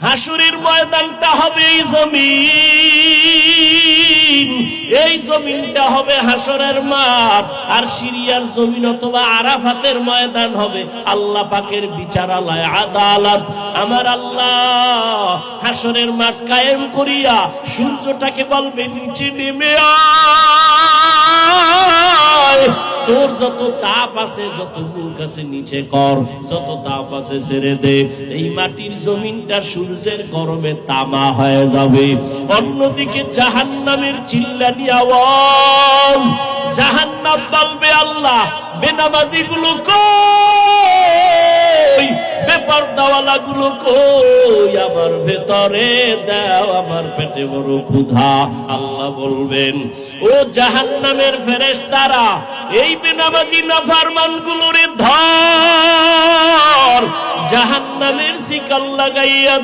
হাসরের ময়দানটা হবে এই জমিন, এই জমিনটা হবে হাসরের মাঠ, আর সিরিয়ার জমিন অথবা আরাফাতের ময়দান হবে আল্লাহ পাকের বিচারালয়, আদালত। আমার আল্লাহ হাসরের মাঠ কায়েম করিয়া সূর্যটাকে বলবে নিচে নেমে আয়, তোর যত তাপ আছে, যত মুখ আছে নিচে কর, যত তাপ আছে ছেড়ে দে। এই মাটির জমিনটা সূর্যের গরমে তামা হয়ে যাবে। অন্যদিকে জাহান্নামের চিল্লানি আওয়াজ, জাহান্নাম বলবে আল্লাহ বেনামাজি গুলো কই, বেপরদাওয়ালা গুলো কই, আমার ভেতরে দাও, আমার পেটে বড় ক্ষুধা। আল্লাহ বলবেন ও জাহান্নামের ফেরেশতারা, এই বেনামাজি নাফরমান গুলোরে ধর, জাহান্নামের শিকল লাগাইয়া